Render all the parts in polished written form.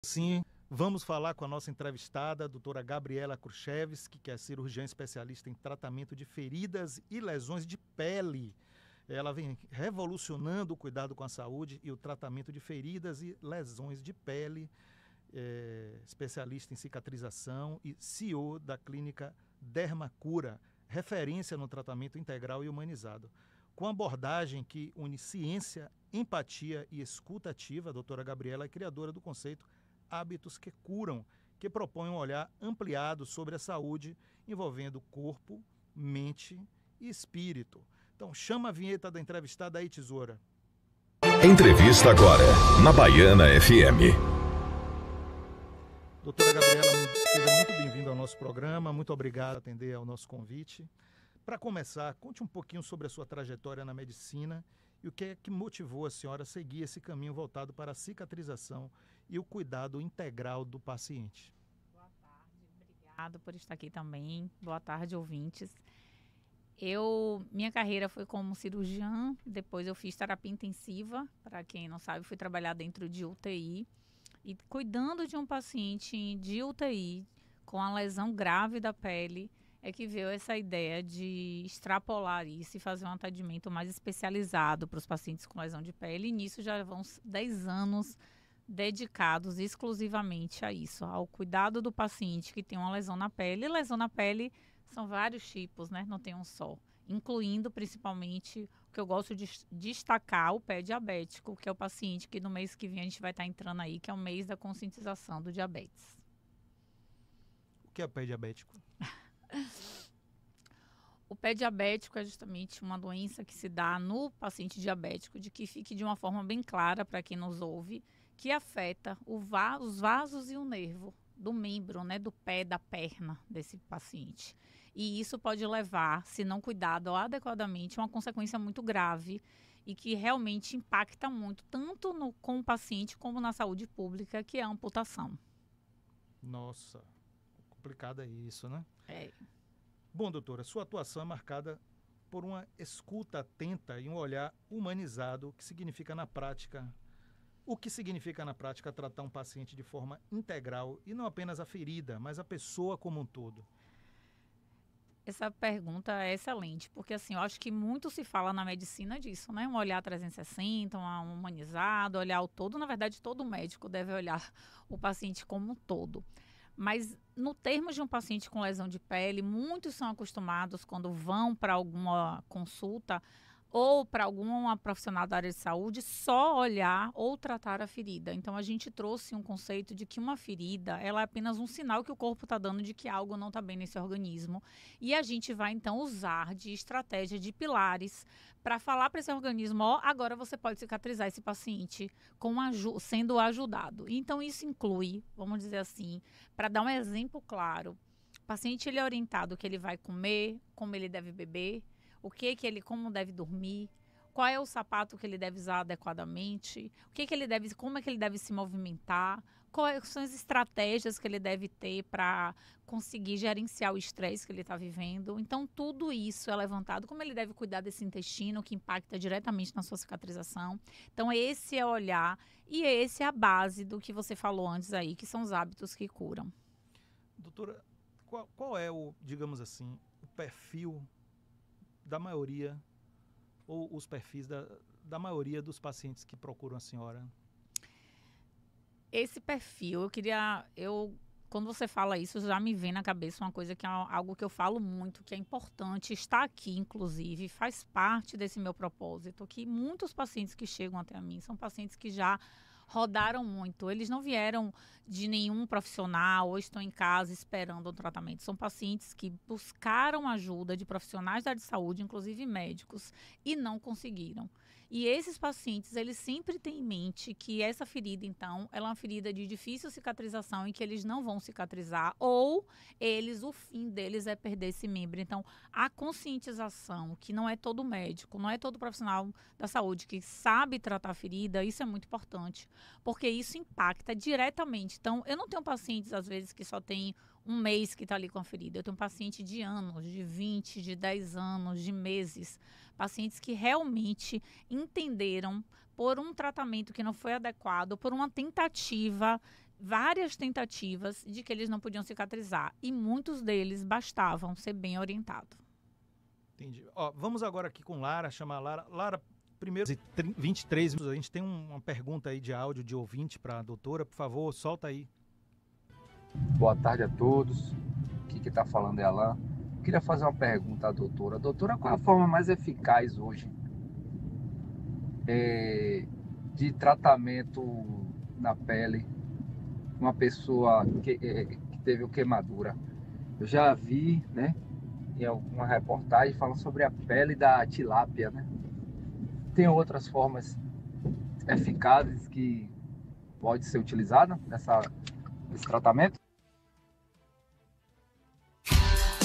Sim, vamos falar com a nossa entrevistada, a doutora Gabriela Kruszewski, que é cirurgiã especialista em tratamento de feridas e lesões de pele. Ela vem revolucionando o cuidado com a saúde e o tratamento de feridas e lesões de pele, especialista em cicatrização e CEO da clínica Dermacura, referência no tratamento integral e humanizado. Com abordagem que une ciência, empatia e escuta ativa, a doutora Gabriela é criadora do conceito Hábitos que Curam, que propõe um olhar ampliado sobre a saúde, envolvendo corpo, mente e espírito. Então, chama a vinheta da entrevistada aí, tesoura. Entrevista agora, na Baiana FM. Doutora Gabriela, seja muito bem-vinda ao nosso programa. Muito obrigado por atender ao nosso convite. Para começar, conte um pouquinho sobre a sua trajetória na medicina e o que é que motivou a senhora a seguir esse caminho voltado para a cicatrização e o cuidado integral do paciente. Boa tarde, obrigado por estar aqui também. Boa tarde, ouvintes. Minha carreira foi como cirurgiã, depois eu fiz terapia intensiva, para quem não sabe, fui trabalhar dentro de UTI e cuidando de um paciente de UTI com a lesão grave da pele, é que veio essa ideia de extrapolar isso e fazer um atendimento mais especializado para os pacientes com lesão de pele. E nisso já vão 10 anos dedicados exclusivamente a isso, ao cuidado do paciente que tem uma lesão na pele. E lesão na pele são vários tipos, né? Não tem um só, incluindo principalmente o que eu gosto de destacar, o pé diabético, que é o paciente que no mês que vem a gente vai estar entrando aí, que é o mês da conscientização do diabetes. O que é o pé diabético? O pé diabético é justamente uma doença que se dá no paciente diabético, de que fique de uma forma bem clara para quem nos ouve, que afeta os vasos e o nervo do membro, né, do pé, da perna desse paciente. E isso pode levar, se não cuidado adequadamente, a uma consequência muito grave e que realmente impacta muito, tanto com o paciente como na saúde pública, que é a amputação. Nossa, complicado é isso, né? É. Bom, doutora, sua atuação é marcada por uma escuta atenta e um olhar humanizado, o que significa na prática tratar um paciente de forma integral e não apenas a ferida, mas a pessoa como um todo. Essa pergunta é excelente, porque assim, eu acho que muito se fala na medicina disso, né? Um olhar 360, um humanizado, olhar o todo. Na verdade, todo médico deve olhar o paciente como um todo. Mas no termo de um paciente com lesão de pele, muitos são acostumados quando vão para alguma consulta ou para alguma profissional da área de saúde só olhar ou tratar a ferida. Então a gente trouxe um conceito de que uma ferida, ela é apenas um sinal que o corpo está dando de que algo não está bem nesse organismo. E a gente vai então usar de estratégia de pilares para falar para esse organismo, ó, agora você pode cicatrizar esse paciente sendo ajudado. Então isso inclui, vamos dizer assim, para dar um exemplo claro, o paciente ele é orientado o que ele vai comer, como ele deve beber, como deve dormir, qual é o sapato que ele deve usar adequadamente, como é que ele deve se movimentar, quais são as estratégias que ele deve ter para conseguir gerenciar o estresse que ele está vivendo. Então, tudo isso é levantado, como ele deve cuidar desse intestino que impacta diretamente na sua cicatrização. Então, esse é o olhar e esse é a base do que você falou antes aí, que são os hábitos que curam. Doutora, qual é digamos assim, o perfil da maioria, ou os perfis da maioria dos pacientes que procuram a senhora? Esse perfil, quando você fala isso, já me vem na cabeça uma coisa que é algo que eu falo muito, que é importante, está aqui, inclusive, faz parte desse meu propósito, que muitos pacientes que chegam até a mim são pacientes que já rodaram muito, eles não vieram de nenhum profissional ou estão em casa esperando o tratamento. São pacientes que buscaram ajuda de profissionais da área de saúde, inclusive médicos, e não conseguiram. E esses pacientes, eles sempre têm em mente que essa ferida, então, ela é uma ferida de difícil cicatrização e que eles não vão cicatrizar, ou o fim deles é perder esse membro. Então, a conscientização, que não é todo médico, não é todo profissional da saúde que sabe tratar a ferida, isso é muito importante, porque isso impacta diretamente. Então, eu não tenho pacientes, às vezes, que só tem um mês que está ali com a ferida. Eu tenho paciente de anos, de 20, de 10 anos, de meses. Pacientes que realmente entenderam por um tratamento que não foi adequado, por uma tentativa várias tentativas de que eles não podiam cicatrizar. E muitos deles bastavam ser bem orientados. Entendi. Ó, vamos agora aqui com Lara, chamar a Lara. Lara, primeiro, 23 minutos, a gente tem uma pergunta aí de áudio de ouvinte para a doutora. Por favor, solta aí. Boa tarde a todos. Aqui que está falando é Alain. Queria fazer uma pergunta à doutora. Doutora, qual é a forma mais eficaz hoje de tratamento na pele uma pessoa que teve queimadura? Eu já vi, né, em alguma reportagem falando sobre a pele da tilápia, né? Tem outras formas eficazes que pode ser utilizada nesse tratamento?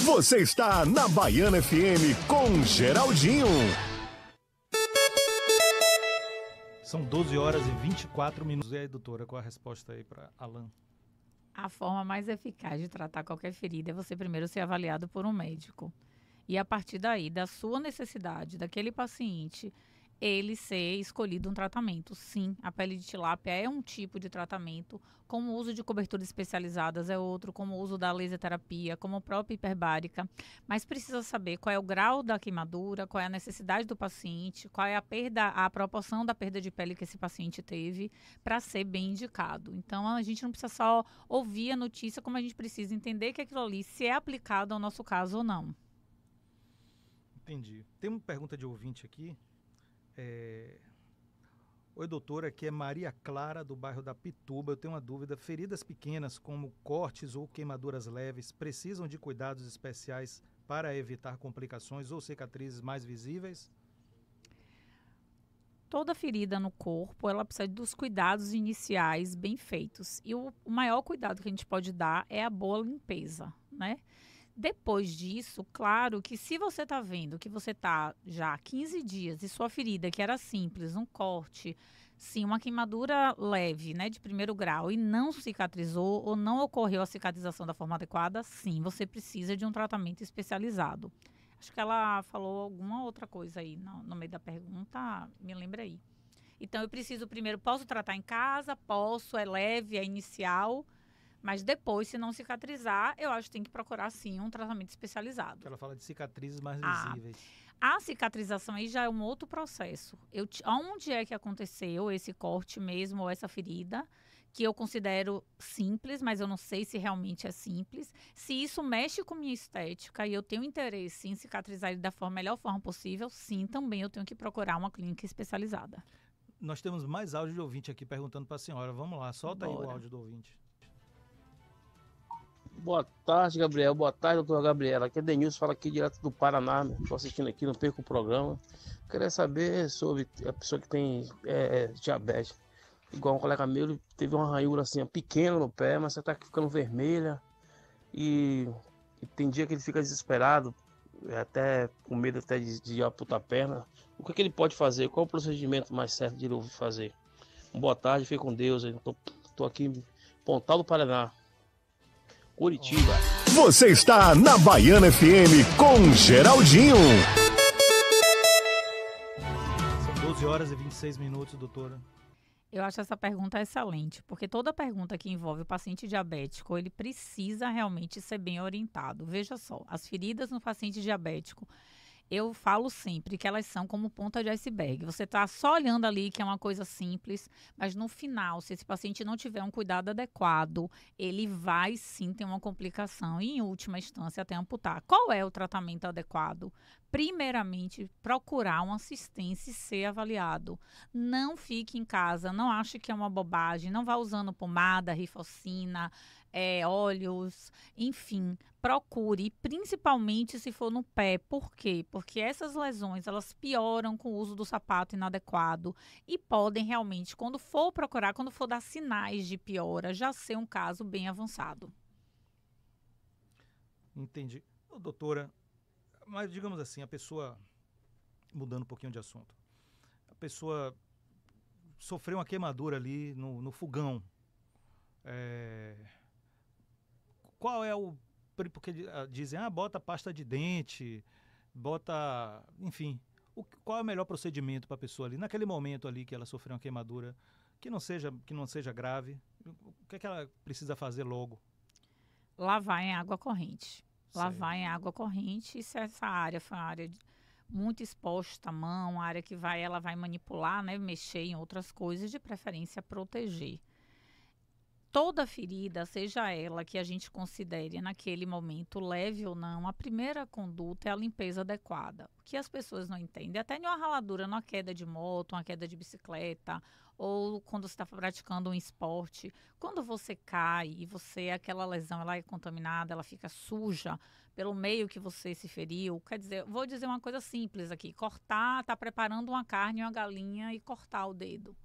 Você está na Baiana FM com Geraldinho. São 12 horas e 24 minutos. E aí, doutora, qual a resposta aí para Alain? A forma mais eficaz de tratar qualquer ferida é você primeiro ser avaliado por um médico. E a partir daí, da sua necessidade, daquele paciente, ele ser escolhido um tratamento. Sim, a pele de tilápia é um tipo de tratamento, como o uso de coberturas especializadas é outro, como o uso da laser terapia, como a própria hiperbárica, mas precisa saber qual é o grau da queimadura, qual é a necessidade do paciente, qual é a proporção da perda de pele que esse paciente teve para ser bem indicado. Então, a gente não precisa só ouvir a notícia, como a gente precisa entender que aquilo ali se é aplicado ao nosso caso ou não. Entendi. Tem uma pergunta de ouvinte aqui. Oi, doutora, aqui é Maria Clara, do bairro da Pituba. Eu tenho uma dúvida. Feridas pequenas, como cortes ou queimaduras leves, precisam de cuidados especiais para evitar complicações ou cicatrizes mais visíveis? Toda ferida no corpo, ela precisa dos cuidados iniciais bem feitos. E o maior cuidado que a gente pode dar é a boa limpeza, né? Depois disso, claro que se você está vendo que você está já há 15 dias e sua ferida, que era simples, um corte, sim, uma queimadura leve, né, de primeiro grau, e não cicatrizou ou não ocorreu a cicatrização da forma adequada, sim, você precisa de um tratamento especializado. Acho que ela falou alguma outra coisa aí no meio da pergunta, me lembra aí. Então, eu preciso primeiro, posso tratar em casa? Posso, é leve, é inicial. Mas depois, se não cicatrizar, eu acho que tem que procurar, sim, um tratamento especializado. Ela fala de cicatrizes mais visíveis. A cicatrização aí já é um outro processo. Onde é que aconteceu esse corte mesmo, ou essa ferida, que eu considero simples, mas eu não sei se realmente é simples. Se isso mexe com minha estética e eu tenho interesse em cicatrizar ele da melhor forma possível, sim, também eu tenho que procurar uma clínica especializada. Nós temos mais áudio de ouvinte aqui perguntando para a senhora. Vamos lá, solta aí o áudio do ouvinte. Boa tarde, Gabriel. Boa tarde, doutora Gabriela. Aqui é Denilson, fala aqui direto do Paraná. Estou assistindo aqui, não perco o programa. Queria saber sobre a pessoa que tem diabetes. Igual um colega meu, ele teve uma ranhura assim, pequena no pé, mas você está ficando vermelha. E tem dia que ele fica desesperado, até com medo até de amputar a perna. O que ele pode fazer? Qual o procedimento mais certo de ele fazer? Boa tarde, fique com Deus. Estou aqui em Pontal do Paraná, Curitiba. Você está na Baiana FM com Geraldinho. São 12 horas e 26 minutos, doutora. Eu acho essa pergunta excelente, porque toda pergunta que envolve o paciente diabético, ele precisa realmente ser bem orientado. Veja só, as feridas no paciente diabético, eu falo sempre que elas são como ponta de iceberg. Você está só olhando ali que é uma coisa simples, mas no final, se esse paciente não tiver um cuidado adequado, ele vai sim ter uma complicação e, em última instância, até amputar. Qual é o tratamento adequado? Primeiramente, procurar uma assistência e ser avaliado. Não fique em casa, não ache que é uma bobagem, não vá usando pomada, rifocina, óleos, enfim, procure, principalmente se for no pé. Por quê? Porque essas lesões, elas pioram com o uso do sapato inadequado e podem realmente, quando for procurar, quando for dar sinais de piora, já ser um caso bem avançado. Entendi. Doutora, mas digamos assim, a pessoa, mudando um pouquinho de assunto, a pessoa sofreu uma queimadura ali no fogão, qual é o... Porque dizem, bota pasta de dente, enfim. Qual é o melhor procedimento para a pessoa ali, naquele momento ali que ela sofreu uma queimadura, que não seja grave? O que é que ela precisa fazer logo? Lavar em água corrente. Lavar Certo. em água corrente, e se essa área foi uma área muito exposta à mão, uma área que ela vai manipular, né, mexer em outras coisas, de preferência proteger. Toda ferida, seja ela que a gente considere naquele momento leve ou não, a primeira conduta é a limpeza adequada. O que as pessoas não entendem, até em uma raladura, numa queda de moto, uma queda de bicicleta, ou quando você está praticando um esporte, quando você cai e aquela lesão ela é contaminada, ela fica suja pelo meio que você se feriu, quer dizer, vou dizer uma coisa simples aqui, tá preparando uma carne, uma galinha e cortar o dedo.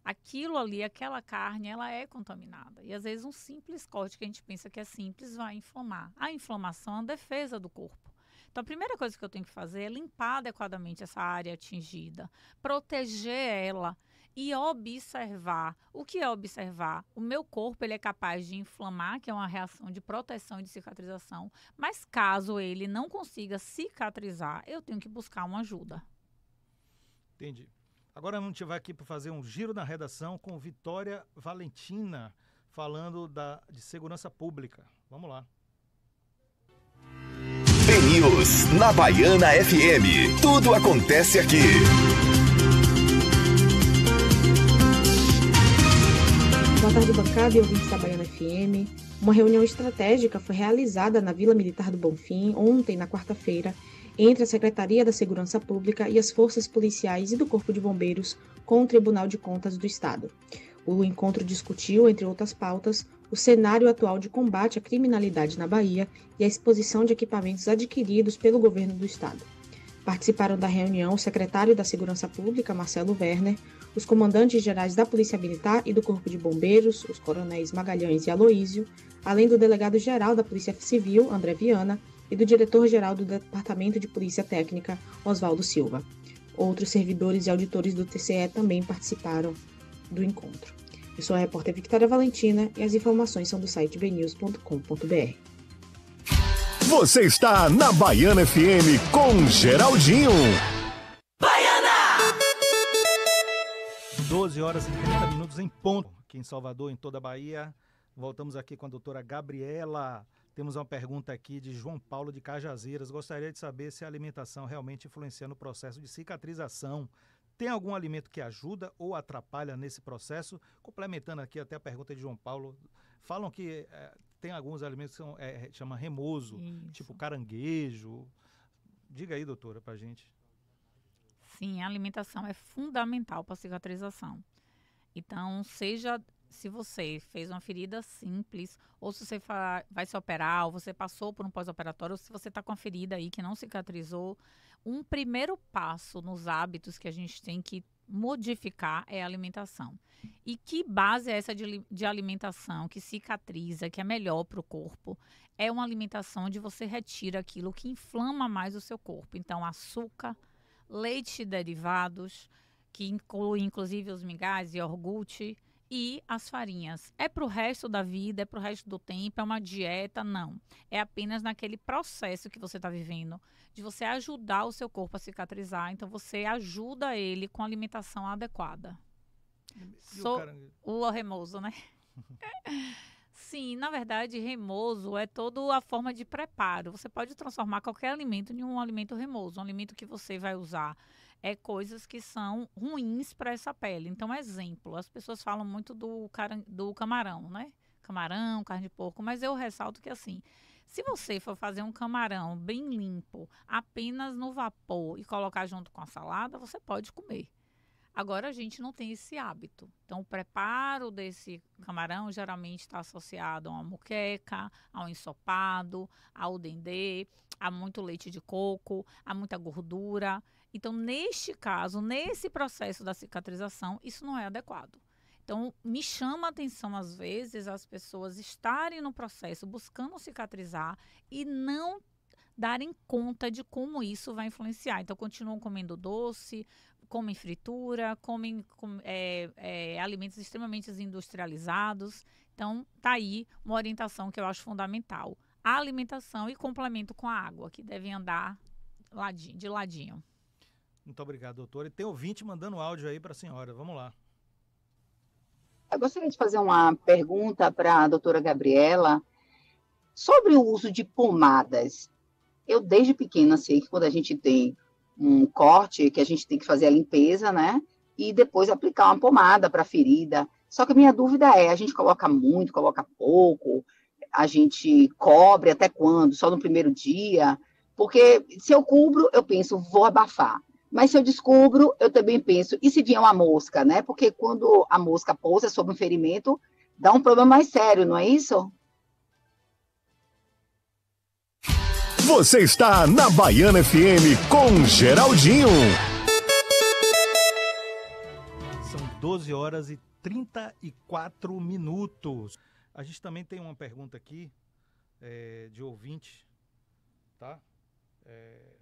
Aquilo ali, aquela carne, ela é contaminada. E às vezes um simples corte que a gente pensa que é simples vai inflamar. A inflamação é uma defesa do corpo. Então a primeira coisa que eu tenho que fazer é limpar adequadamente essa área atingida, proteger ela e observar. O que é observar? O meu corpo ele é capaz de inflamar, que é uma reação de proteção e de cicatrização, mas caso ele não consiga cicatrizar, eu tenho que buscar uma ajuda. Entendi. Agora a gente vai aqui para fazer um giro na redação com Vitória Valentina, falando de segurança pública. Vamos lá. BNews na Baiana FM. Tudo acontece aqui. Boa tarde, bancada e ouvintes da Baiana FM. Uma reunião estratégica foi realizada na Vila Militar do Bonfim ontem, na quarta-feira, entre a Secretaria da Segurança Pública e as forças policiais e do Corpo de Bombeiros com o Tribunal de Contas do Estado. O encontro discutiu, entre outras pautas, o cenário atual de combate à criminalidade na Bahia e a exposição de equipamentos adquiridos pelo governo do Estado. Participaram da reunião o secretário da Segurança Pública, Marcelo Werner, os comandantes gerais da Polícia Militar e do Corpo de Bombeiros, os coronéis Magalhães e Aloísio, além do delegado-geral da Polícia Civil, André Viana, e do diretor-geral do Departamento de Polícia Técnica, Oswaldo Silva. Outros servidores e auditores do TCE também participaram do encontro. Eu sou a repórter Victoria Valentina e as informações são do site bnews.com.br. Você está na Baiana FM com Geraldinho. Baiana! 12 horas e 30 minutos em ponto, aqui em Salvador, em toda a Bahia. Voltamos aqui com a doutora Gabriela. Temos uma pergunta aqui de João Paulo de Cajazeiras. Gostaria de saber se a alimentação realmente influencia no processo de cicatrização. Tem algum alimento que ajuda ou atrapalha nesse processo? Complementando aqui até a pergunta de João Paulo, falam que tem alguns alimentos que chama remoso, Isso. tipo caranguejo. Diga aí, doutora, pra gente. Sim, a alimentação é fundamental para a cicatrização. Então, se você fez uma ferida simples, ou se você vai se operar, ou você passou por um pós-operatório, ou se você está com uma ferida aí que não cicatrizou, um primeiro passo nos hábitos que a gente tem que modificar é a alimentação. E que base é essa de alimentação que cicatriza, que é melhor para o corpo? É uma alimentação onde você retira aquilo que inflama mais o seu corpo. Então, açúcar, leite e derivados, que inclui inclusive os mingás e iogurte, e as farinhas. É para o resto da vida, é para o resto do tempo, é uma dieta? Não. É apenas naquele processo que você está vivendo, de você ajudar o seu corpo a cicatrizar. Então, você ajuda ele com a alimentação adequada. O remoso, né? Sim, na verdade, remoso é toda a forma de preparo. Você pode transformar qualquer alimento em um alimento remoso. Um alimento que você vai usar coisas que são ruins para essa pele. Então, exemplo, as pessoas falam muito do camarão, né? Camarão, carne de porco, mas eu ressalto que assim, se você for fazer um camarão bem limpo, apenas no vapor e colocar junto com a salada, você pode comer. Agora, a gente não tem esse hábito. Então, o preparo desse camarão geralmente está associado a uma moqueca, ao ensopado, ao dendê, a muito leite de coco, a muita gordura. Então, neste caso, nesse processo da cicatrização, isso não é adequado. Então, me chama a atenção, às vezes, as pessoas estarem no processo buscando cicatrizar e não darem conta de como isso vai influenciar. Então, continuam comendo doce, comem fritura, comem alimentos extremamente industrializados. Então, tá aí uma orientação que eu acho fundamental. A alimentação e complemento com a água, que devem andar de ladinho. Muito obrigado, doutora. E tem ouvinte mandando áudio aí para a senhora. Vamos lá. Eu gostaria de fazer uma pergunta para a doutora Gabriela sobre o uso de pomadas. Eu, desde pequena, sei que quando a gente tem um corte, que a gente tem que fazer a limpeza, né? E depois aplicar uma pomada para a ferida. Só que a minha dúvida é, a gente coloca muito, coloca pouco, a gente cobre até quando? Só no primeiro dia? Porque se eu cubro, eu penso, vou abafar. Mas se eu descubro, eu também penso, e se vier uma mosca, né? Porque quando a mosca pousa sobre um ferimento, dá um problema mais sério, não é isso? Você está na Baiana FM com Geraldinho. São 12h34. A gente também tem uma pergunta aqui de ouvinte, tá?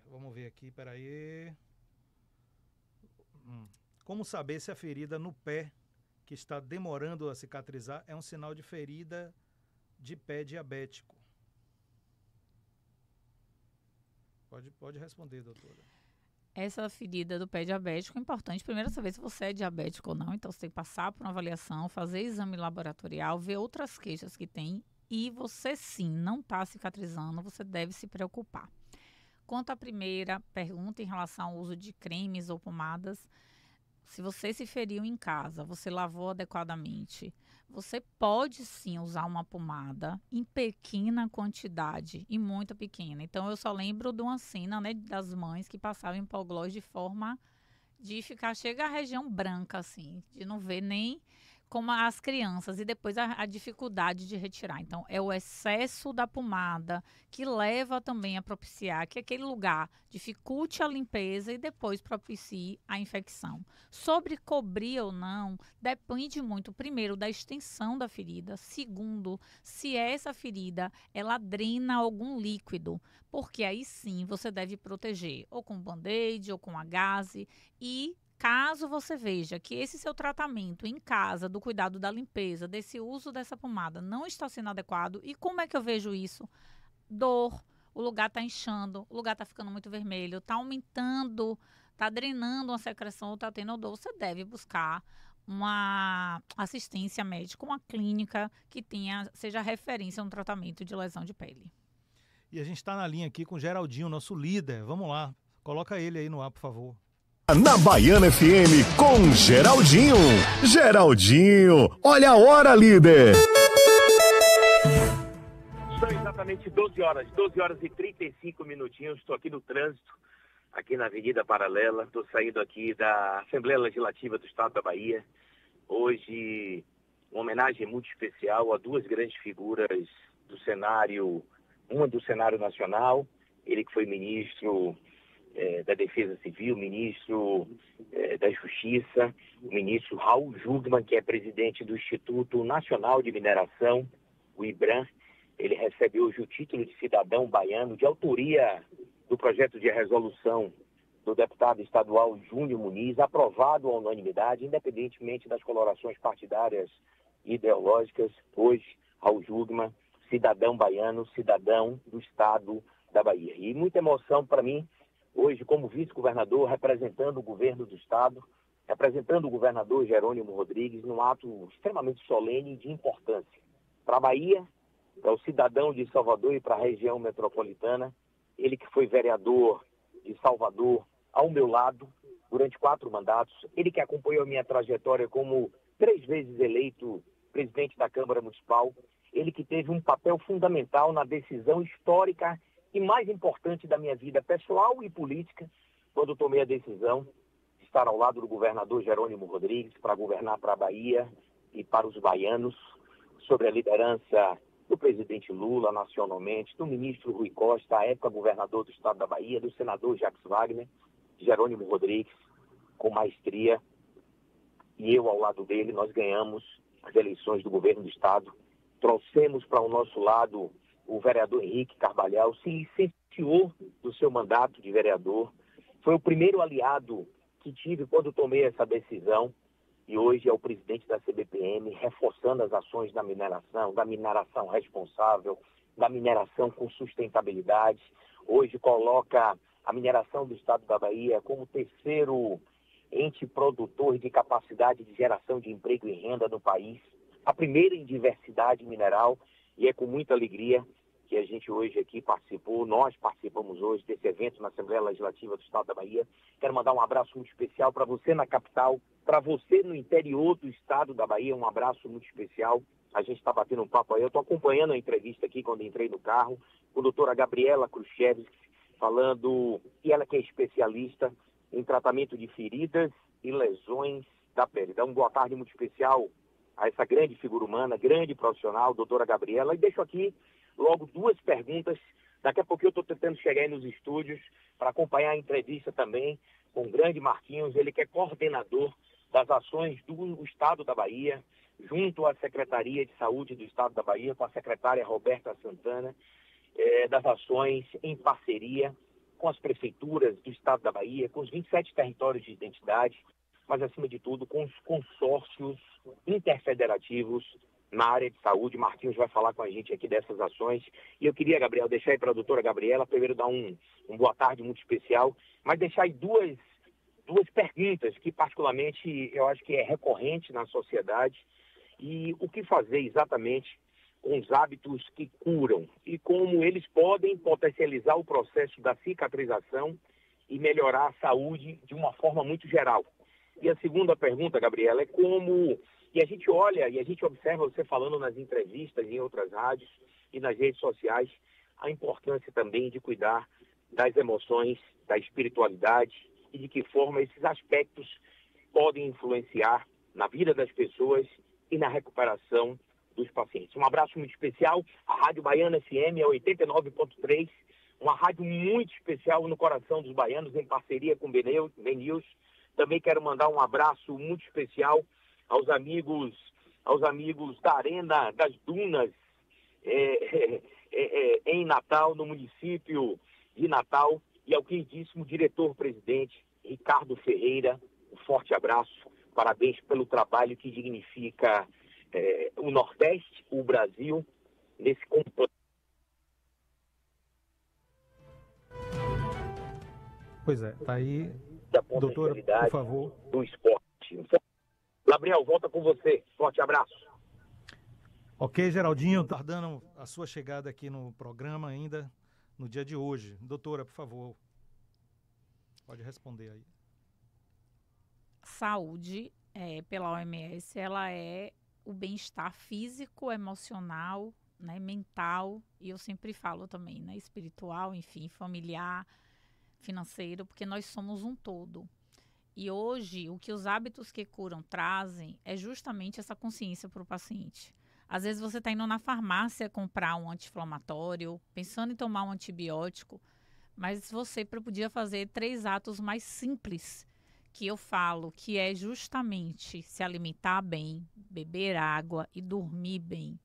Vamos ver aqui, peraí. Como saber se a ferida no pé que está demorando a cicatrizar é um sinal de ferida de pé diabético? Pode responder, doutora. Essa ferida do pé diabético é importante primeiro saber se você é diabético ou não. Então, você tem que passar por uma avaliação, fazer exame laboratorial, ver outras queixas que tem e você sim não está cicatrizando, você deve se preocupar. Quanto à primeira pergunta em relação ao uso de cremes ou pomadas, se você se feriu em casa, você lavou adequadamente, você pode sim usar uma pomada em pequena quantidade e muito pequena. Então, eu só lembro de uma cena, né, das mães que passavam hipoglós de forma de chega à região branca, assim, de não ver nem como as crianças, e depois a dificuldade de retirar. Então, é o excesso da pomada que leva também a propiciar que aquele lugar dificulte a limpeza e depois propicie a infecção. Sobre cobrir ou não, depende muito, primeiro, da extensão da ferida, segundo, se essa ferida, ela drena algum líquido, porque aí sim você deve proteger, ou com band-aid, ou com a gaze, e caso você veja que esse seu tratamento em casa, do cuidado da limpeza, desse uso dessa pomada não está sendo adequado, e como é que eu vejo isso? Dor, o lugar está inchando, o lugar está ficando muito vermelho, está aumentando, está drenando uma secreção, está tendo dor, você deve buscar uma assistência médica, uma clínica que seja referência no tratamento de lesão de pele. E a gente está na linha aqui com o Geraldinho, nosso líder. Vamos lá, coloca ele aí no ar, por favor. Na Baiana FM com Geraldinho. Geraldinho, olha a hora, líder. São exatamente 12 horas e 35 minutinhos. Estou aqui no trânsito, aqui na Avenida Paralela. Estou saindo aqui da Assembleia Legislativa do Estado da Bahia. Hoje, uma homenagem muito especial a duas grandes figuras do cenário, uma do cenário nacional, ele que foi ministro da Defesa Civil, ministro da Justiça, o ministro Raul Jugman, que é presidente do Instituto Nacional de Mineração, o IBRAM. Ele recebe hoje o título de cidadão baiano, de autoria do projeto de resolução do deputado estadual Júnior Muniz, aprovado à unanimidade, independentemente das colorações partidárias e ideológicas. Hoje, Raul Jugman, cidadão baiano, cidadão do estado da Bahia. E muita emoção para mim, hoje, como vice-governador, representando o governo do estado, representando o governador Jerônimo Rodrigues, num ato extremamente solene e de importância para a Bahia, para o cidadão de Salvador e para a região metropolitana. Ele que foi vereador de Salvador ao meu lado durante 4 mandatos, ele que acompanhou a minha trajetória como 3 vezes eleito presidente da Câmara Municipal, ele que teve um papel fundamental na decisão histórica e mais importante da minha vida pessoal e política, quando tomei a decisão de estar ao lado do governador Jerônimo Rodrigues para governar para a Bahia e para os baianos, sobre a liderança do presidente Lula nacionalmente, do ministro Rui Costa, à época governador do estado da Bahia, do senador Jacques Wagner, Jerônimo Rodrigues, com maestria, e eu ao lado dele. Nós ganhamos as eleições do governo do estado, trouxemos para o nosso lado o vereador Henrique Carvalhal, se licenciou do seu mandato de vereador, foi o primeiro aliado que tive quando tomei essa decisão, e hoje é o presidente da CBPM, reforçando as ações da mineração responsável, da mineração com sustentabilidade. Hoje coloca a mineração do estado da Bahia como terceiro ente produtor de capacidade de geração de emprego e renda no país, a primeira em diversidade mineral, e é com muita alegria que a gente hoje aqui nós participamos hoje desse evento na Assembleia Legislativa do Estado da Bahia. Quero mandar um abraço muito especial para você na capital, para você no interior do Estado da Bahia, um abraço muito especial. A gente está batendo um papo aí, eu estou acompanhando a entrevista aqui quando entrei no carro, com a doutora Gabriela Khrushchevsky, falando, e ela que é especialista em tratamento de feridas e lesões da pele. Dá uma boa tarde muito especial a essa grande figura humana, grande profissional, doutora Gabriela, e deixo aqui logo duas perguntas. Daqui a pouco eu estou tentando chegar aí nos estúdios para acompanhar a entrevista também com o grande Marquinhos, ele que é coordenador das ações do Estado da Bahia, junto à Secretaria de Saúde do Estado da Bahia, com a secretária Roberta Santana, das ações em parceria com as prefeituras do Estado da Bahia, com os 27 territórios de identidade, mas, acima de tudo, com os consórcios interfederativos na área de saúde. Marquinhos vai falar com a gente aqui dessas ações. E eu queria, Gabriel, deixar aí para a doutora Gabriela, primeiro dar um boa tarde muito especial, mas deixar aí duas perguntas que, particularmente, eu acho que é recorrente na sociedade, e o que fazer exatamente com os hábitos que curam e como eles podem potencializar o processo da cicatrização e melhorar a saúde de uma forma muito geral. E a segunda pergunta, Gabriela, é como, e a gente olha e a gente observa você falando nas entrevistas, em outras rádios e nas redes sociais, a importância também de cuidar das emoções, da espiritualidade e de que forma esses aspectos podem influenciar na vida das pessoas e na recuperação dos pacientes. Um abraço muito especial. A Rádio Baiana FM é 89.3, uma rádio muito especial no coração dos baianos, em parceria com BNews. Também quero mandar um abraço muito especial aos amigos da Arena das Dunas, em Natal, no município de Natal, e ao queridíssimo diretor-presidente Ricardo Ferreira. Um forte abraço, parabéns pelo trabalho que dignifica o Nordeste, o Brasil, nesse complexo. Pois é, tá aí, Da doutora, por favor. Do esporte. Gabriel, volta com você. Forte abraço. Ok, Geraldinho, aguardando a sua chegada aqui no programa ainda no dia de hoje. Doutora, por favor, pode responder aí. Saúde, pela OMS, ela é o bem-estar físico, emocional, né, mental, e eu sempre falo também, né, espiritual, enfim, familiar, financeiro, porque nós somos um todo. E hoje, o que os hábitos que curam trazem é justamente essa consciência para o paciente. Às vezes você está indo na farmácia comprar um anti-inflamatório, pensando em tomar um antibiótico, mas você podia fazer 3 atos mais simples, que eu falo, que é justamente se alimentar bem, beber água e dormir bem.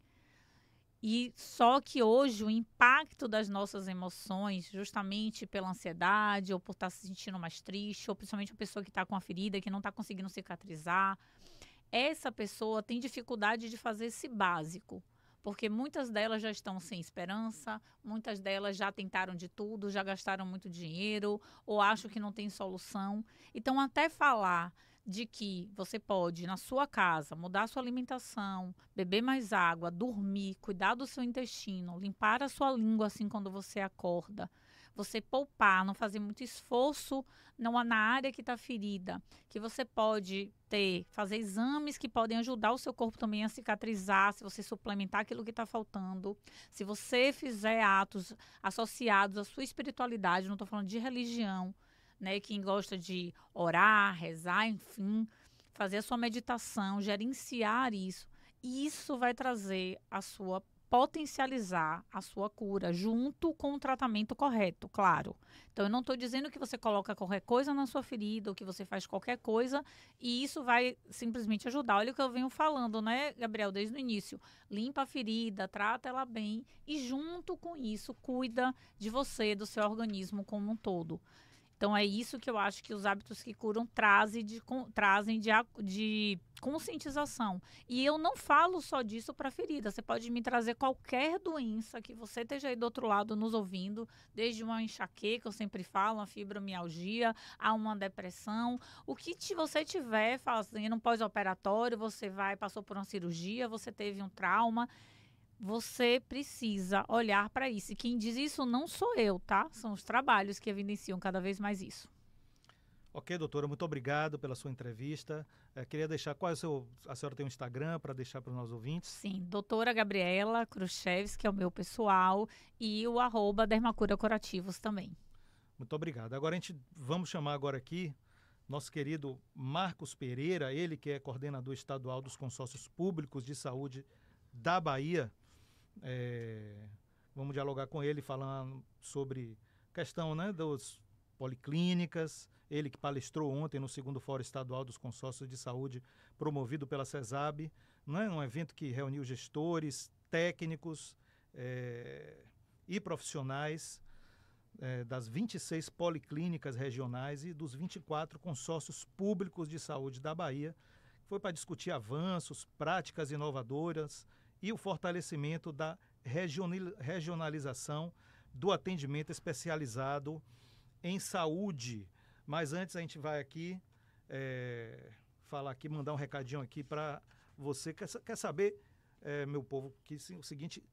E só que hoje o impacto das nossas emoções, justamente pela ansiedade, ou por estar se sentindo mais triste, ou principalmente uma pessoa que está com a ferida, que não está conseguindo cicatrizar, essa pessoa tem dificuldade de fazer esse básico. Porque muitas delas já estão sem esperança, muitas delas já tentaram de tudo, já gastaram muito dinheiro, ou acham que não tem solução. Então, até falar de que você pode, na sua casa, mudar a sua alimentação, beber mais água, dormir, cuidar do seu intestino, limpar a sua língua assim quando você acorda, você poupar, não fazer muito esforço na área que está ferida, que você pode fazer exames que podem ajudar o seu corpo também a cicatrizar, se você suplementar aquilo que está faltando, se você fizer atos associados à sua espiritualidade, não estou falando de religião, né, quem gosta de orar, rezar, enfim, fazer a sua meditação, gerenciar isso, e isso vai trazer potencializar a sua cura, junto com o tratamento correto, claro. Então, eu não estou dizendo que você coloca qualquer coisa na sua ferida, ou que você faz qualquer coisa, e isso vai simplesmente ajudar. Olha o que eu venho falando, né, Gabriel, desde o início. Limpa a ferida, trata ela bem, e junto com isso, cuida de você, do seu organismo como um todo. Então, é isso que eu acho que os hábitos que curam trazem de conscientização. E eu não falo só disso para ferida. Você pode me trazer qualquer doença que você esteja aí do outro lado nos ouvindo, desde uma enxaqueca, eu sempre falo, uma fibromialgia, a uma depressão. O que você tiver fazendo um pós-operatório, você passou por uma cirurgia, você teve um trauma, você precisa olhar para isso. E quem diz isso não sou eu, tá? São os trabalhos que evidenciam cada vez mais isso. Ok, doutora, muito obrigado pela sua entrevista. Queria deixar, a senhora tem um Instagram para deixar para os nossos ouvintes? Sim, doutora Gabriela Khrushchevs, que é o meu pessoal, e o @Dermacura Curativos também. Muito obrigado. Agora vamos chamar agora aqui nosso querido Marcos Pereira, ele que é coordenador estadual dos consórcios públicos de saúde da Bahia. Vamos dialogar com ele falando sobre questão, né, das policlínicas. Ele que palestrou ontem no 2º Fórum Estadual dos Consórcios de Saúde, promovido pela CESAB, né, um evento que reuniu gestores, técnicos e profissionais das 26 policlínicas regionais e dos 24 consórcios públicos de saúde da Bahia. Foi para discutir avanços, práticas inovadoras e o fortalecimento da regionalização do atendimento especializado em saúde. Mas antes a gente vai aqui falar aqui, mandar um recadinho aqui para você. Quer saber, meu povo, que o seguinte,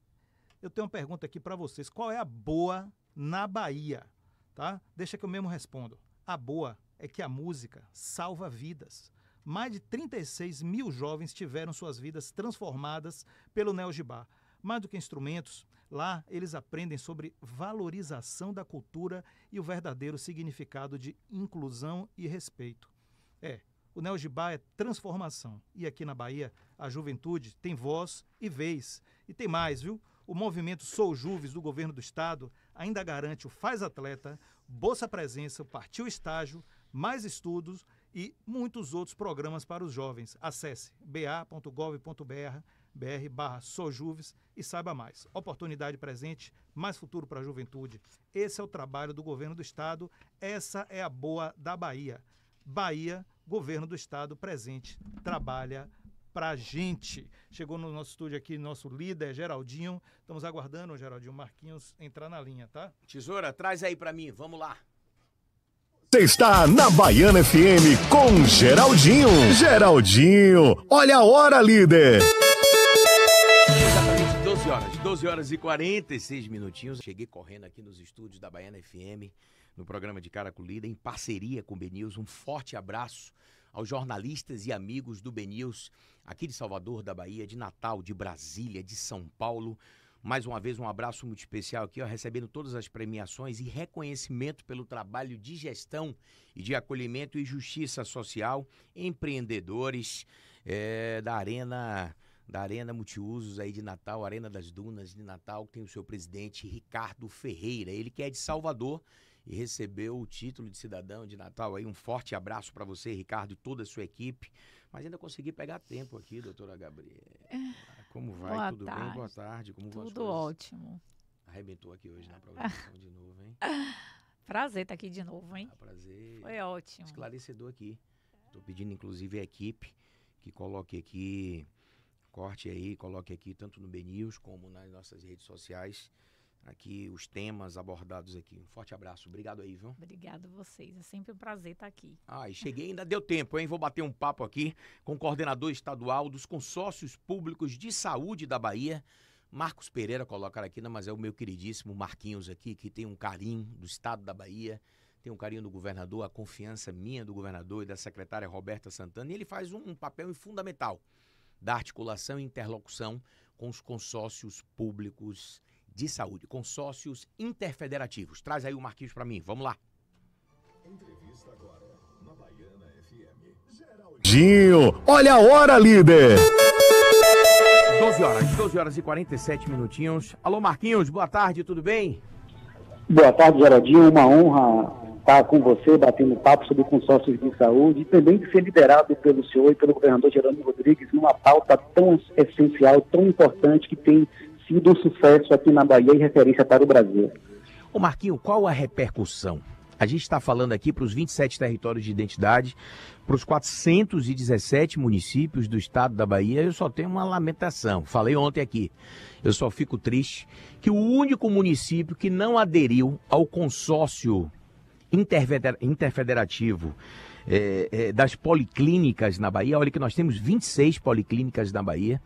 eu tenho uma pergunta aqui para vocês. Qual é a boa na Bahia? Tá? Deixa que eu mesmo respondo. A boa é que a música salva vidas. Mais de 36 mil jovens tiveram suas vidas transformadas pelo Neogibá. Mais do que instrumentos, lá eles aprendem sobre valorização da cultura e o verdadeiro significado de inclusão e respeito. O Neogibá é transformação. E aqui na Bahia, a juventude tem voz e vez. E tem mais, viu? O movimento Sou Juves do governo do estado ainda garante o Faz Atleta, Bolsa Presença, Partiu Estágio, mais estudos e muitos outros programas para os jovens. Acesse ba.gov.br/soujuves e saiba mais. Oportunidade presente, mais futuro para a juventude. Esse é o trabalho do governo do estado. Essa é a boa da Bahia. Bahia, governo do estado presente, trabalha pra gente. Chegou no nosso estúdio aqui nosso líder, Geraldinho. Estamos aguardando o Geraldinho Marquinhos entrar na linha, tá? Tesoura, traz aí pra mim, vamos lá. Você está na Baiana FM com Geraldinho. Geraldinho, olha a hora, líder. Exatamente 12 horas e 46 minutinhos. Cheguei correndo aqui nos estúdios da Baiana FM, no programa de Cara com Líder, em parceria com o BNews. Um forte abraço aos jornalistas e amigos do BNews, aqui de Salvador, da Bahia, de Natal, de Brasília, de São Paulo. Mais uma vez, um abraço muito especial aqui, recebendo todas as premiações e reconhecimento pelo trabalho de gestão e de acolhimento e justiça social, empreendedores da Arena Multiusos aí de Natal, Arena das Dunas de Natal, que tem o seu presidente Ricardo Ferreira, ele que é de Salvador e recebeu o título de cidadão de Natal. Aí um forte abraço para você, Ricardo, e toda a sua equipe. Mas ainda consegui pegar tempo aqui, doutora Gabriela. Como vai? Boa Tudo tarde. bem? Boa tarde. Como vão as Tudo coisas? ótimo. Arrebentou aqui hoje na programação de novo, hein? Prazer estar aqui de novo, hein? Prazer. Foi ótimo. Esclarecedor aqui. Estou pedindo, inclusive, a equipe que coloque aqui, corte aí, coloque aqui, tanto no BNews como nas nossas redes sociais, aqui os temas abordados aqui. Um forte abraço. Obrigado aí, viu? Obrigado a vocês. É sempre um prazer estar aqui. E cheguei, ainda deu tempo, hein? Vou bater um papo aqui com o coordenador estadual dos consórcios públicos de saúde da Bahia, Marcos Pereira, colocar aqui, mas é o meu queridíssimo Marquinhos aqui, que tem um carinho do estado da Bahia, tem um carinho do governador, a confiança minha do governador e da secretária Roberta Santana, e ele faz um papel fundamental da articulação e interlocução com os consórcios públicos de saúde, consórcios interfederativos. Traz aí o Marquinhos para mim, vamos lá. Entrevista agora na Baiana FM. Geraldinho, olha a hora, líder. 12 horas e 47 minutinhos. Alô, Marquinhos, boa tarde, tudo bem? Boa tarde, Geraldinho. Uma honra estar com você, batendo papo sobre consórcios de saúde e também de ser liderado pelo senhor e pelo governador Jerônimo Rodrigues numa pauta tão essencial, tão importante, que tem sido um sucesso aqui na Bahia e referência para o Brasil. Ô Marquinho, qual a repercussão A gente está falando aqui para os 27 territórios de identidade, para os 417 municípios do estado da Bahia. Eu só tenho uma lamentação. Falei ontem aqui. Eu só fico triste que o único município que não aderiu ao consórcio interfederativo das policlínicas na Bahia. Olha que nós temos 26 policlínicas na Bahia.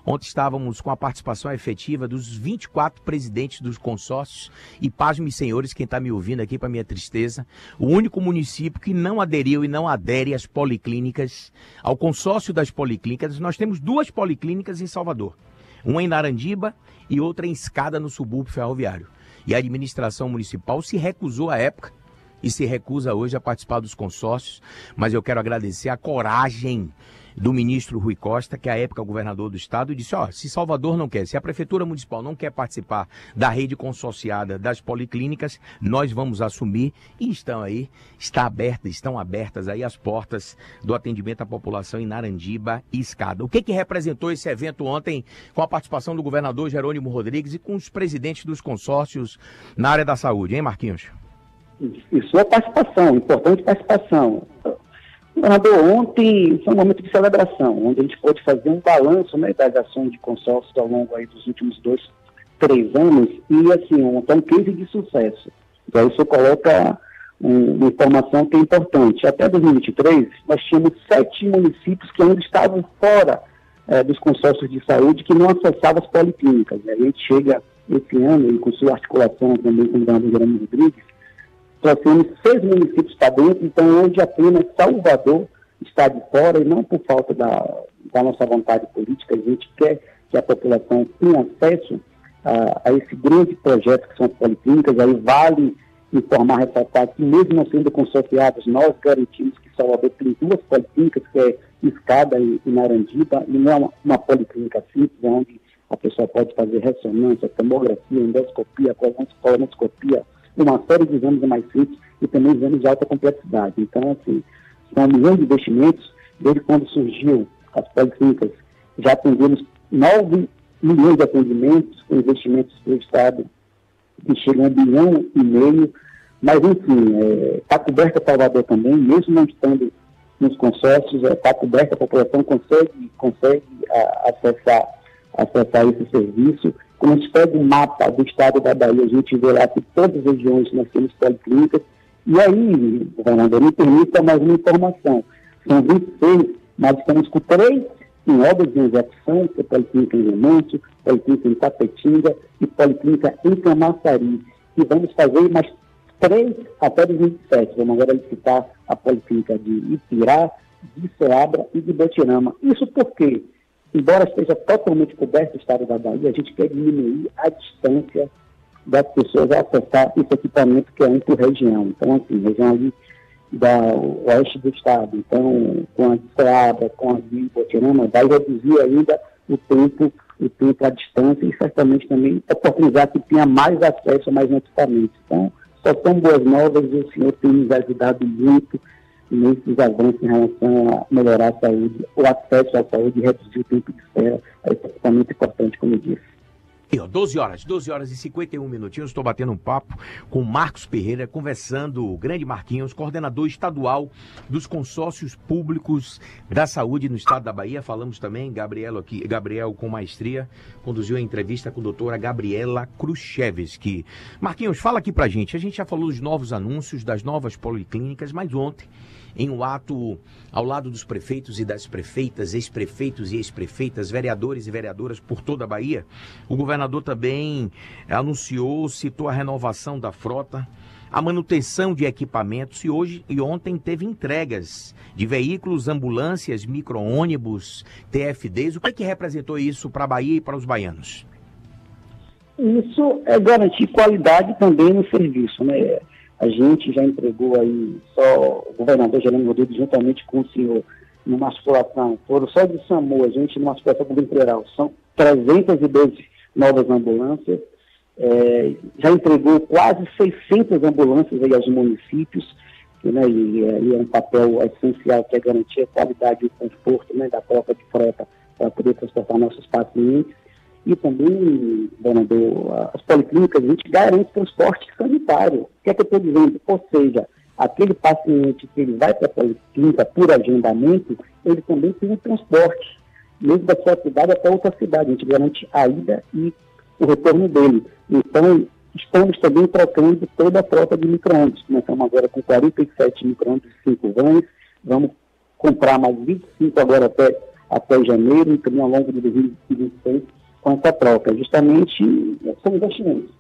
Ontem estávamos com a participação efetiva dos 24 presidentes dos consórcios e, pasmem, senhores, quem está me ouvindo aqui, para minha tristeza, o único município que não aderiu e não adere às policlínicas, ao consórcio das policlínicas. Nós temos 2 policlínicas em Salvador, uma em Narandiba e outra em Escada, no subúrbio ferroviário. E a administração municipal se recusou à época e se recusa hoje a participar dos consórcios, mas eu quero agradecer a coragem do ministro Rui Costa, que à época é governador do estado, e disse, se Salvador não quer, se a Prefeitura Municipal não quer participar da rede consorciada das policlínicas, nós vamos assumir, e estão abertas aí as portas do atendimento à população em Narandiba e Escada. O que representou esse evento ontem com a participação do governador Jerônimo Rodrigues e com os presidentes dos consórcios na área da saúde, hein, Marquinhos? E sua participação, importante participação. Governador, ontem foi um momento de celebração, onde a gente pôde fazer um balanço, né, das ações de consórcios ao longo aí dos últimos 2-3 anos, e assim, um case de sucesso. Então isso coloca uma informação que é importante. Até 2023, nós tínhamos 7 municípios que ainda estavam fora dos consórcios de saúde, que não acessavam as policlínicas. A gente chega esse ano, e com sua articulação também com o governador Jerônimo Rodrigues, nós temos 6 municípios para dentro, então hoje apenas Salvador está de fora, e não por falta da nossa vontade política. A gente quer que a população tenha acesso a esse grande projeto que são as policlínicas. Aí vale informar, ressaltar que mesmo não sendo consorciados, nós garantimos que Salvador tem 2 policlínicas, que é Escada e Narandiba, e não é uma policlínica simples, onde a pessoa pode fazer ressonância, tomografia, endoscopia, colonoscopia, uma série de exames mais simples e também exames de alta complexidade. Então, assim, são milhões de investimentos. Desde quando surgiu as policlínicas, já atendemos 9 milhões de atendimentos, com investimentos do Estado que chegam a 1,5 bilhão. Mas, enfim, está coberta Salvador também, mesmo não estando nos consórcios, está coberta, a população consegue acessar esse serviço. Quando a gente pega o mapa do estado da Bahia, a gente vê lá que todas as regiões nós temos policlínicas. E aí, governador, me permita mais uma informação. São 26, nós estamos com 3 em obras de execução, que é Policlínica em Remanso, Policlínica em Tapetinga e Policlínica em Camaçari. E vamos fazer mais 3 até 2027. Vamos agora licitar a Policlínica de Ipirá, de Ceabra e de Botirama. Isso por quê? Embora esteja totalmente coberto o estado da Bahia, a gente quer diminuir a distância das pessoas a acessar esse equipamento que é região. Então, assim, região ali da oeste do estado. Então, com a de Ceabra, com a de Botirama, vai reduzir ainda o tempo, a distância, e certamente também oportunizar que tenha mais acesso a mais equipamentos. Então, só são boas novas, e o senhor tem nos ajudado muito nesses avanços em relação a melhorar a saúde, o acesso à saúde e reduzir o tempo de espera. É muito importante, como eu disse. E, 12 horas e 51 minutinhos, estou batendo um papo com o Marcos Pereira, conversando, o grande Marquinhos, coordenador estadual dos consórcios públicos da saúde no estado da Bahia. Falamos também, Gabriel com maestria, conduziu a entrevista com a doutora Gabriela Khrushchevsky. Marquinhos, fala aqui pra gente, a gente já falou dos novos anúncios, das novas policlínicas, mas ontem, em um ato ao lado dos prefeitos e das prefeitas, ex-prefeitos e ex-prefeitas, vereadores e vereadoras por toda a Bahia, o governador também citou a renovação da frota, a manutenção de equipamentos e ontem teve entregas de veículos, ambulâncias, micro-ônibus, TFDs. O que representou isso para a Bahia e para os baianos? Isso é garantir qualidade também no serviço, né? A gente já entregou aí, só o governador Jerônimo Rodrigues, juntamente com o senhor, numa articulação, foram só de SAMU, a gente numa articulação com o Imperial, são 312 novas ambulâncias, já entregou quase 600 ambulâncias aí aos municípios, né, e é um papel essencial, que é garantir a qualidade e o conforto, né, da troca de frota para poder transportar nossos pacientes. e também, governador, as policlínicas, a gente garante transporte sanitário. O que é que eu estou dizendo? Ou seja, aquele paciente que ele vai para a policlínica por agendamento, ele também tem um transporte, mesmo da sua cidade até outra cidade. A gente garante a ida e o retorno dele. Então, estamos também trocando toda a frota de micro-ônibus. Começamos agora com 47 micro-ônibus e 5 vans. Vamos comprar mais 25 agora até janeiro e também ao longo de 2026 com essa troca. Justamente, são investimentos.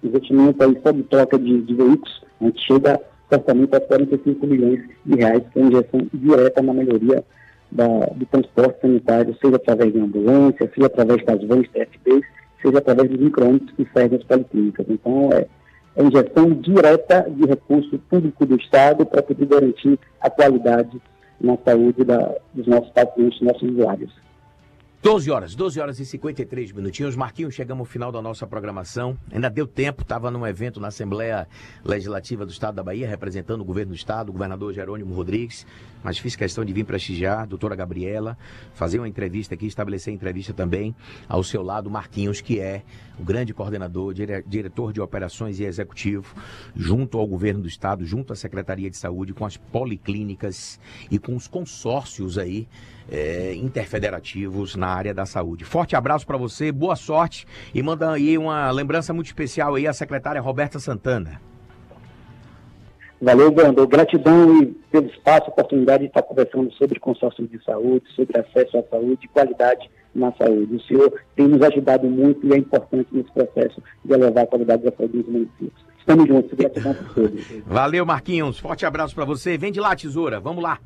Investimento aí só de troca de veículos, a gente chega certamente a 45 milhões de reais, que é injeção direta na melhoria do transporte sanitário, seja através de ambulância, seja através das vans TFBs, seja através dos micro-ônibus que servem as policlínicas. Então, é injeção direta de recurso público do Estado para poder garantir a qualidade na saúde dos nossos pacientes, nossos usuários. 12 horas e 53 minutinhos. Marquinhos, chegamos ao final da nossa programação. Ainda deu tempo, estava num evento na Assembleia Legislativa do Estado da Bahia, representando o governo do Estado, o governador Jerônimo Rodrigues, mas fiz questão de vir prestigiar a doutora Gabriela, fazer uma entrevista aqui, estabelecer entrevista também ao seu lado, Marquinhos, que é o grande coordenador, diretor de operações e executivo, junto ao governo do Estado, junto à Secretaria de Saúde, com as policlínicas e com os consórcios aí, interfederativos na área da saúde. Forte abraço para você, boa sorte e manda aí uma lembrança muito especial aí à secretária Roberta Santana. Valeu, governador. Gratidão e pelo espaço, oportunidade de estar conversando sobre consórcio de saúde, sobre acesso à saúde e qualidade na saúde. O senhor tem nos ajudado muito e é importante nesse processo de elevar a qualidade da saúde dos municípios. Estamos juntos, gratidão por todos. Valeu, Marquinhos. Forte abraço para você. Vem de lá, tesoura. Vamos lá.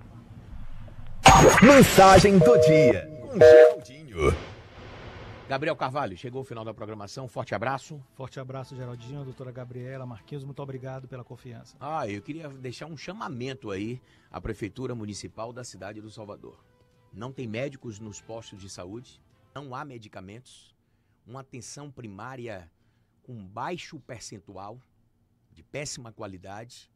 Mensagem do dia com Geraldinho. Gabriel Carvalho, chegou o final da programação. Forte abraço. Forte abraço, Geraldinho, doutora Gabriela, Marquinhos, muito obrigado pela confiança. Eu queria deixar um chamamento aí à Prefeitura Municipal da cidade do Salvador. Não tem médicos nos postos de saúde, não há medicamentos, uma atenção primária com baixo percentual, de péssima qualidade.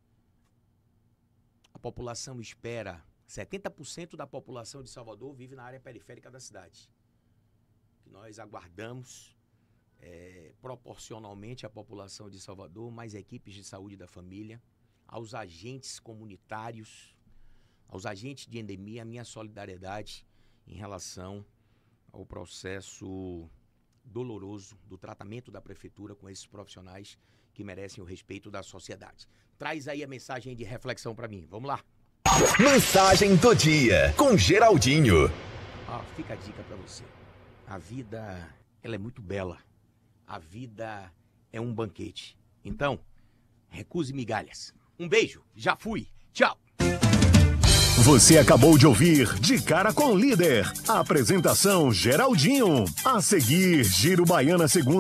A população espera, 70% da população de Salvador vive na área periférica da cidade. Que nós aguardamos, proporcionalmente à população de Salvador, mais equipes de saúde da família, aos agentes comunitários, aos agentes de endemia, a minha solidariedade em relação ao processo doloroso do tratamento da prefeitura com esses profissionais que merecem o respeito da sociedade. Traz aí a mensagem de reflexão para mim. Vamos lá. Mensagem do dia com Geraldinho. Fica a dica para você. A vida, ela é muito bela. A vida é um banquete. Então, recuse migalhas. Um beijo, já fui. Tchau. Você acabou de ouvir De Cara com o Líder. A apresentação Geraldinho. A seguir, Giro Baiana segunda.